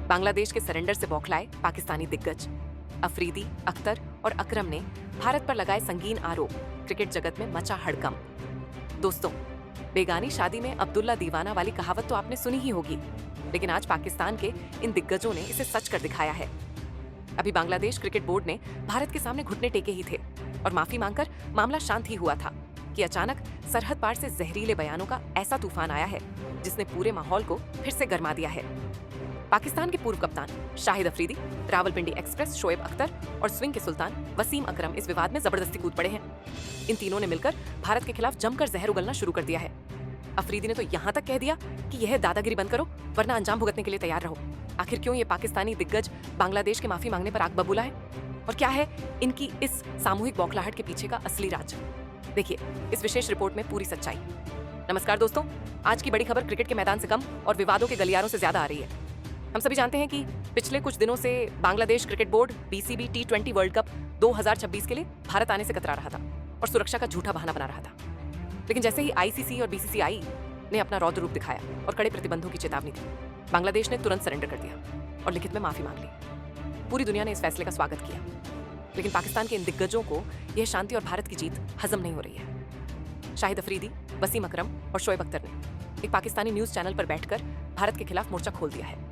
बांग्लादेश के सरेंडर से बौखलाए पाकिस्तानी दिग्गज अफरीदी, अख्तर और अकरम ने भारत पर लगाए संगीन आरोप। क्रिकेट जगत में मचा हड़कंप। दोस्तों, बेगानी शादी में अब्दुल्ला दीवाना वाली कहावत तो आपने सुनी ही होगी, लेकिन आज पाकिस्तान के इन दिग्गजों ने इसे सच कर दिखाया है। अभी बांग्लादेश क्रिकेट बोर्ड ने भारत के सामने घुटने टेके ही थे और माफी मांगकर मामला शांत ही हुआ था कि अचानक सरहद पार से जहरीले बयानों का ऐसा तूफान आया है जिसने पूरे माहौल को फिर से गरमा दिया है। पाकिस्तान के पूर्व कप्तान शाहिद अफरीदी, रावलपिंडी एक्सप्रेस शोएब अख्तर और स्विंग के सुल्तान वसीम अकरम इस विवाद में जबरदस्ती कूद पड़े हैं। इन तीनों ने मिलकर भारत के खिलाफ जमकर जहर उगलना शुरू कर दिया है। अफरीदी ने तो यहाँ तक कह दिया कि यह दादागिरी बंद करो वरना अंजाम भुगतने के लिए तैयार रहो। आखिर क्यों ये पाकिस्तानी दिग्गज बांग्लादेश के माफी मांगने पर आग बबूला है और क्या है इनकी इस सामूहिक बौखलाहट के पीछे का असली राज? देखिए इस विशेष रिपोर्ट में पूरी सच्चाई। नमस्कार दोस्तों, आज की बड़ी खबर क्रिकेट के मैदान से कम और विवादों के गलियारों से ज्यादा आ रही है। हम सभी जानते हैं कि पिछले कुछ दिनों से Bangladesh cricket board BCB T20 world cup 2026 के लिए भारत आने से कतरा रहा था और सुरक्षा का झूठा बहाना बना रहा था। लेकिन जैसे ही ICC और BCCI ने अपना रौद्र रूप दिखाया और कड़े प्रतिबंधों की चेतावनी दी, बांग्लादेश ने तुरंत सरेंडर कर दिया और लिखित में माफी मांग ली। पूरी दुनिया ने इस फैसले का स्वागत किया, लेकिन पाकिस्तान के इन दिग्गजों को यह शांति और भारत की जीत हजम नहीं हो रही है। शाहिद अफरीदी, वसीम अकरम और शोएब अख्तर ने एक पाकिस्तानी न्यूज चैनल पर बैठकर भारत के खिलाफ मोर्चा खोल दिया है।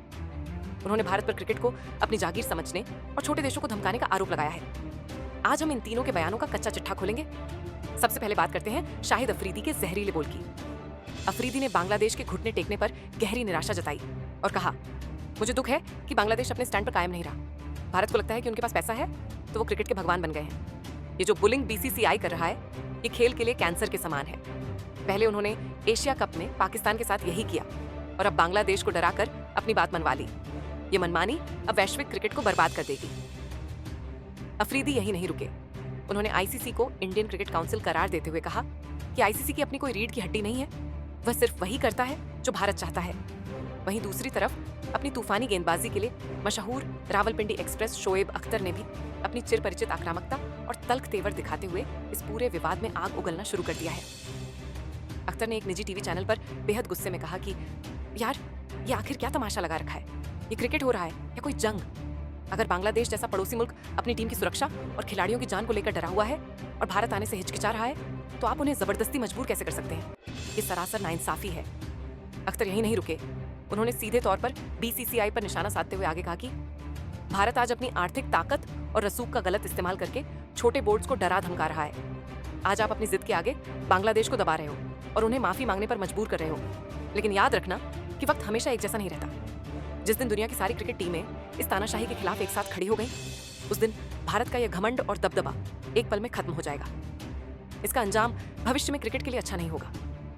उन्होंने भारत पर क्रिकेट को अपनी जागीर समझने और छोटे देशों को धमकाने का आरोप लगाया है। आज हम इन तीनों के बयानों का कच्चा चिट्ठा खोलेंगे। सबसे पहले बात करते हैं शाहिद अफरीदी के जहरीले बोल की। अफरीदी ने बांग्लादेश के घुटने टेकने पर गहरी निराशा जताई और कहा, मुझे दुख है कि बांग्लादेश अपने स्टैंड पर कायम नहीं रहा। भारत को लगता है कि उनके पास पैसा है तो वो क्रिकेट के भगवान बन गए हैं। ये जो बुलिंग BCCI कर रहा है, ये खेल के लिए कैंसर के समान है। पहले उन्होंने एशिया कप में पाकिस्तान के साथ यही किया और अब बांग्लादेश को डराकर अपनी बात मनवा ली। ये मनमानी अब वैश्विक क्रिकेट को बर्बाद कर देगी। अफरीदी यही नहीं रुके। उन्होंने ICC को इंडियन क्रिकेट काउंसिल करार देते हुए कहा कि ICC की अपनी कोई रीढ़ की हड्डी नहीं है, वह सिर्फ वही करता है जो भारत चाहता है। वहीं दूसरी तरफ अपनी तूफानी गेंदबाजी के लिए मशहूर रावलपिंडी एक्सप्रेस शोएब अख्तर ने भी अपनी चिरपरिचित आक्रामकता और तल्ख तेवर दिखाते हुए इस पूरे विवाद में आग उगलना शुरू कर दिया है। अख्तर ने एक निजी TV चैनल पर बेहद गुस्से में कहा कि यार, ये आखिर क्या तमाशा लगा रखा है? ये क्रिकेट हो रहा है या कोई जंग? अगर बांग्लादेश जैसा पड़ोसी मुल्क अपनी टीम की सुरक्षा और खिलाड़ियों की जान को लेकर डरा हुआ है और भारत आने से हिचकिचा रहा है, तो आप उन्हें जबरदस्ती मजबूर कैसे कर सकते हैं? ये सरासर नाइंसाफी है। अख्तर यही नहीं रुके। उन्होंने सीधे तौर पर BCCI पर निशाना साधते हुए आगे कहा कि भारत आज अपनी आर्थिक ताकत और रसूख का गलत इस्तेमाल करके छोटे बोर्ड्स को डरा धमका रहा है। आज आप अपनी जिद के आगे बांग्लादेश को दबा रहे हो और उन्हें माफी मांगने पर मजबूर कर रहे हो। लेकिन याद रखना कि वक्त हमेशा एक जैसा नहीं रहता। जिस दिन दुनिया की सारी क्रिकेट टीमें इस तानाशाही के खिलाफ एक साथ खड़ी हो गई, उस दिन भारत का यह घमंड और दबदबा एक पल में खत्म हो जाएगा। इसका अंजाम भविष्य में क्रिकेट के लिए अच्छा नहीं होगा।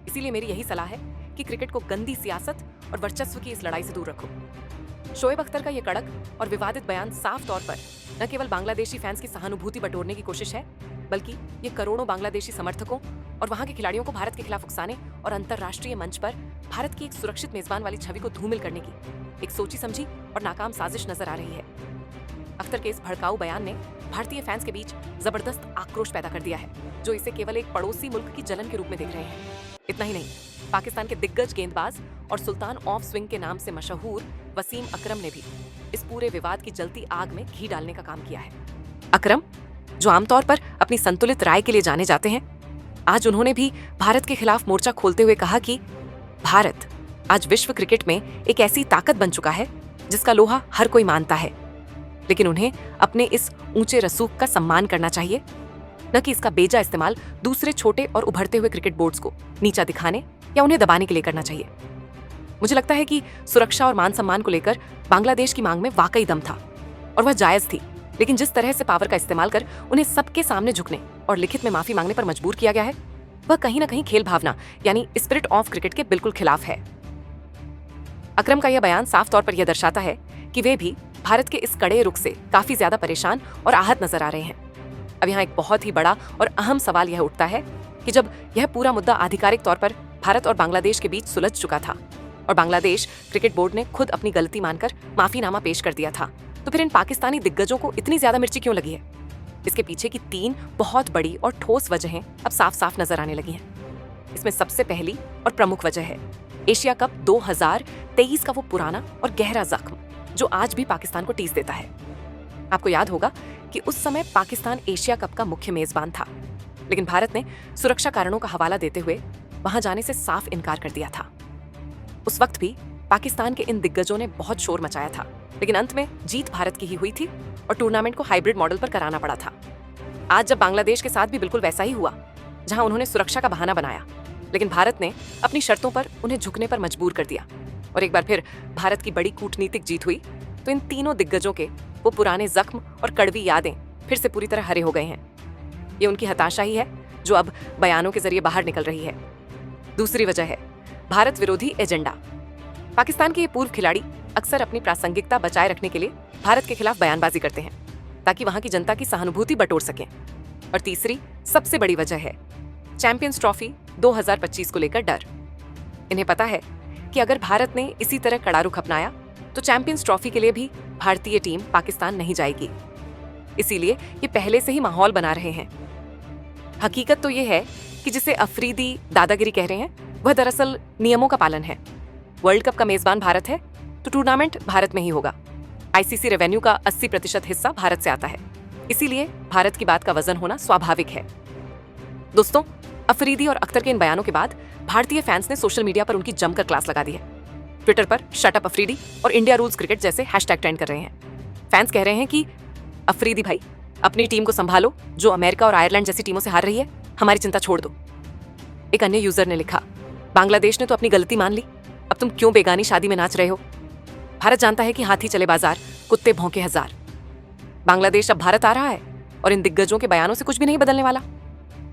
इसीलिए मेरी यही सलाह है कि क्रिकेट को गंदी सियासत और वर्चस्व की इस लड़ाई से दूर रखो। शोएब अख्तर का यह कड़क और विवादित बयान साफ तौर पर न केवल बांग्लादेशी फैंस की सहानुभूति बटोरने की कोशिश है, बल्कि ये करोड़ों बांग्लादेशी समर्थकों और वहां के खिलाड़ियों को भारत के खिलाफ उकसाने और अंतर्राष्ट्रीय मंच पर भारत की एक सुरक्षित मेजबान वाली छवि को धूमिल करने की एक सोची समझी और नाकाम साजिश नजर आ रही है। अख्तर के इस भड़काऊ बयान ने भारतीय फैंस के बीच जबरदस्त आक्रोश पैदा कर दिया है, जो इसे केवल एक पड़ोसी मुल्क की जलन के रूप में देख रहे हैं। इतना ही नहीं, पाकिस्तान के दिग्गज गेंदबाज और सुल्तान ऑफ स्विंग के नाम से मशहूर वसीम अकरम ने भी इस पूरे विवाद की जलती आग में घी डालने का काम किया है। अकरम, जो आमतौर पर अपनी संतुलित राय के लिए जाने जाते हैं, आज उन्होंने भी भारत के खिलाफ मोर्चा खोलते हुए कहा कि भारत आज विश्व क्रिकेट में एक ऐसी ताकत बन चुका है जिसका लोहा हर कोई मानता है, लेकिन उन्हें अपने इस ऊंचे रसूख का सम्मान करना चाहिए, न कि इसका बेजा इस्तेमाल दूसरे छोटे और उभरते हुए क्रिकेट बोर्ड्स को नीचा दिखाने या उन्हें दबाने के लिए करना चाहिए। मुझे लगता है कि सुरक्षा और मान सम्मान को लेकर बांग्लादेश की मांग में वाकई दम था और वह जायज थी, लेकिन जिस तरह से पावर का इस्तेमाल कर उन्हें सबके सामने झुकने और लिखित में माफी मांगने पर मजबूर किया गया है, वह कहीं न कहीं खेल भावना यानी स्पिरिट ऑफ क्रिकेट के बिल्कुल खिलाफ है। अकरम का यह बयान साफ तौर पर यह दर्शाता है कि वे भी भारत के इस कड़े रुख से काफी ज्यादा परेशान और आहत नजर आ रहे हैं। अब यहाँ एक बहुत ही बड़ा और अहम सवाल यह उठता है कि जब यह पूरा मुद्दा आधिकारिक तौर पर भारत और बांग्लादेश के बीच सुलझ चुका था और बांग्लादेश क्रिकेट बोर्ड ने खुद अपनी गलती मानकर माफीनामा पेश कर दिया था, तो फिर इन पाकिस्तानी दिग्गजों को इतनी ज्यादा मिर्ची क्यों लगी है? इसके पीछे की 3 बहुत बड़ी और ठोस वजहें अब साफ साफ नजर आने लगी हैं। इसमें सबसे पहली और प्रमुख वजह है एशिया कप 2023 का वो पुराना और गहरा जख्म जो आज भी पाकिस्तान को टीस देता है। आपको याद होगा कि उस समय पाकिस्तान एशिया कप का मुख्य मेजबान था, लेकिन भारत ने सुरक्षा कारणों का हवाला देते हुए वहां जाने से साफ इनकार कर दिया था। उस वक्त भी पाकिस्तान के इन दिग्गजों ने बहुत शोर मचाया था, लेकिन अंत में जीत भारत की ही हुई थी और टूर्नामेंट को हाइब्रिड मॉडल पर कराना पड़ा था। आज जब बांग्लादेश के साथ भी बिल्कुल वैसा ही हुआ, जहां उन्होंने सुरक्षा का बहाना बनाया, लेकिन भारत ने अपनी शर्तों पर उन्हें झुकने पर मजबूर कर दिया और एक बार फिर भारत की बड़ी कूटनीतिक जीत हुई, तो इन तीनों दिग्गजों के वो पुराने जख्म और कड़वी यादें फिर से पूरी तरह हरे हो गए हैं। ये उनकी हताशा ही है जो अब बयानों के जरिए बाहर निकल रही है। दूसरी वजह है भारत विरोधी एजेंडा। पाकिस्तान के ये पूर्व खिलाड़ी अक्सर अपनी प्रासंगिकता बचाए रखने के लिए भारत के खिलाफ बयानबाजी करते हैं ताकि वहां की जनता की सहानुभूति बटोर सकें। और तीसरी सबसे बड़ी वजह है चैंपियंस ट्रॉफी 2025 को लेकर डर। इन्हें पता है कि अगर भारत ने इसी तरह कड़ा रुख अपनाया तो चैंपियंस ट्रॉफी के लिए भी भारतीय टीम पाकिस्तान नहीं जाएगी। इसीलिए ये पहले से ही माहौल बना रहे हैं। हकीकत तो ये है कि जिसे अफरीदी दादागिरी कह रहे हैं, वह दरअसल नियमों का पालन है। वर्ल्ड कप का मेजबान भारत है तो टूर्नामेंट भारत में ही होगा। आईसीसी रेवेन्यू का 80% हिस्सा भारत से आता है, इसीलिए भारत की बात का वजन होना स्वाभाविक है। दोस्तों, अफरीदी और अख्तर के इन बयानों के बाद भारतीय फैंस ने सोशल मीडिया पर उनकी जमकर क्लास लगा दी है। ट्विटर पर शट अप अफरीदी और इंडिया रूल्स क्रिकेट जैसे हैशटैग ट्रेंड कर रहे हैं। फैंस कह रहे हैं कि अफरीदी भाई, अपनी टीम को संभालो, जो अमेरिका और आयरलैंड जैसी टीमों से हार रही है, हमारी चिंता छोड़ दो। एक अन्य यूजर ने लिखा, बांग्लादेश ने तो अपनी गलती मान ली, अब तुम क्यों बेगानी शादी में नाच रहे हो? भारत जानता है कि हाथी चले बाजार, कुत्ते भौंके हजार। बांग्लादेश अब भारत आ रहा है और इन दिग्गजों के बयानों से कुछ भी नहीं बदलने वाला।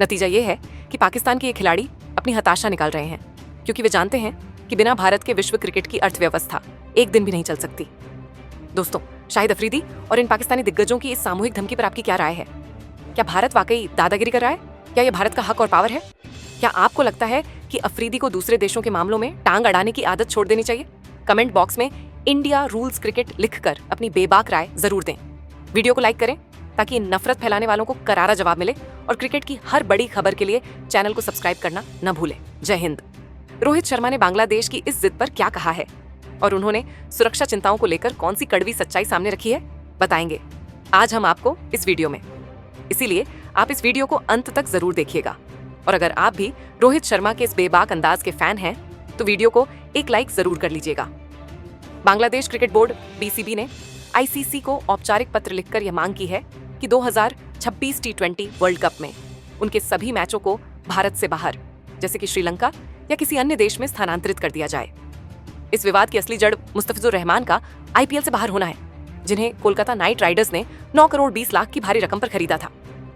नतीजा ये है कि पाकिस्तान के ये खिलाड़ी अपनी हताशा निकाल रहे हैं, क्योंकि वे जानते हैं कि बिना भारत के विश्व क्रिकेट की अर्थव्यवस्था एक दिन भी नहीं चल सकती। दोस्तों, शाहिद अफरीदी और इन पाकिस्तानी दिग्गजों की इस सामूहिक धमकी पर आपकी क्या राय है? क्या भारत वाकई दादागिरी कर रहा है? क्या यह भारत का हक और पावर है? क्या आपको लगता है कि अफरीदी को दूसरे देशों के मामलों में टांग अड़ाने की आदत छोड़ देनी चाहिए? कमेंट बॉक्स में इंडिया रूल्स क्रिकेट लिखकर अपनी बेबाक राय जरूर दें। वीडियो को लाइक करें ताकि नफरत फैलाने वालों को करारा जवाब मिले, और क्रिकेट की हर बड़ी खबर के लिए चैनल को सब्सक्राइब करना न भूलें। जय हिंद। रोहित शर्मा ने बांग्लादेश की इस जिद पर क्या कहा है और उन्होंने सुरक्षा चिंताओं को लेकर कौन सी कड़वी सच्चाई सामने रखी है, बताएंगे आज हम आपको इस वीडियो में। इसीलिए आप इस वीडियो को अंत तक जरूर देखिएगा। और अगर आप भी रोहित शर्मा के इस बेबाक अंदाज के फैन हैं तो वीडियो को एक लाइक जरूर कर लीजिएगा। बांग्लादेश क्रिकेट बोर्ड बीसीबी ने आईसीसी को औपचारिक पत्र लिखकर यह मांग की है कि 2026 टी20 वर्ल्ड कप में उनके सभी मैचों को भारत से बाहर, जैसे कि श्रीलंका या किसी अन्य देश में स्थानांतरित कर दिया जाए। इस विवाद की असली जड़ मुस्तफिजुर रहमान का आईपीएल से बाहर होना है, जिन्हें कोलकाता नाइट राइडर्स ने 9 करोड़ 20 लाख की भारी रकम पर खरीदा था,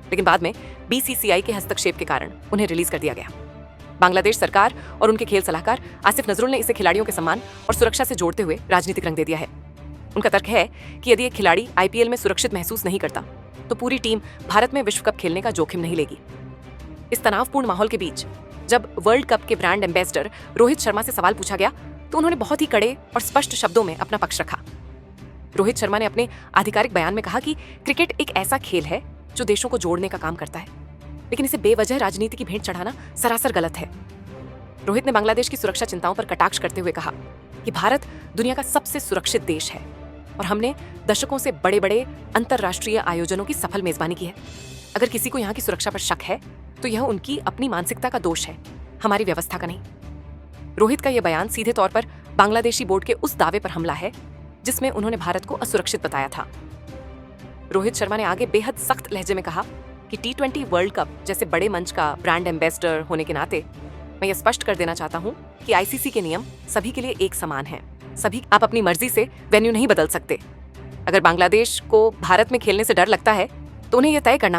लेकिन बाद में बीसीसीआई के हस्तक्षेप के कारण उन्हें रिलीज कर दिया गया। बांग्लादेश सरकार और उनके खेल सलाहकार आसिफ नजरुल ने इसे खिलाड़ियों के सम्मान और सुरक्षा से जोड़ते हुए राजनीतिक रंग दे दिया है। उनका तर्क है कि यदि एक खिलाड़ी आईपीएल में सुरक्षित महसूस नहीं करता तो पूरी टीम भारत में विश्व कप खेलने का जोखिम नहीं लेगी। इस तनावपूर्ण माहौल के बीच जब वर्ल्ड कप के ब्रांड एम्बेसडर रोहित शर्मा से सवाल पूछा गया तो उन्होंने बहुत ही कड़े और स्पष्ट शब्दों में अपना पक्ष रखा। रोहित शर्मा ने अपने आधिकारिक बयान में कहा कि क्रिकेट एक ऐसा खेल है जो देशों को जोड़ने का काम करता है, लेकिन इसे बेवजह राजनीति की भेंट चढ़ाना सरासर गलत है। रोहित ने बांग्लादेश की सुरक्षा चिंताओं पर कटाक्ष करते हुए कहा कि भारत दुनिया का सबसे सुरक्षित देश है और हमने दशकों से बड़े बड़े अंतर्राष्ट्रीय आयोजनों की सफल मेजबानी की है। अगर किसी को यहाँ की सुरक्षा पर शक है तो यह उनकी अपनी मानसिकता का दोष है, हमारी व्यवस्था का नहीं। रोहित का यह बयान सीधे तौर पर बांग्लादेशी बोर्ड के उस दावे पर हमला है जिसमें उन्होंने भारत को असुरक्षित बताया था। रोहित शर्मा ने आगे बेहद सख्त लहजे में कहा कि टी20 वर्ल्ड कप जैसे बड़े मंच का ब्रांड एम्बेसडर होने के नाते मैं ये स्पष्ट कर देना चाहता हूँ कि आईसीसी के नियम सभी के लिए एक समान हैं। सभी आप अपनी मर्जी से वेन्यू नहीं बदल सकते। अगर बांग्लादेश को भारत में खेलने से डर लगता है तो उन्हें यह तय करना होगा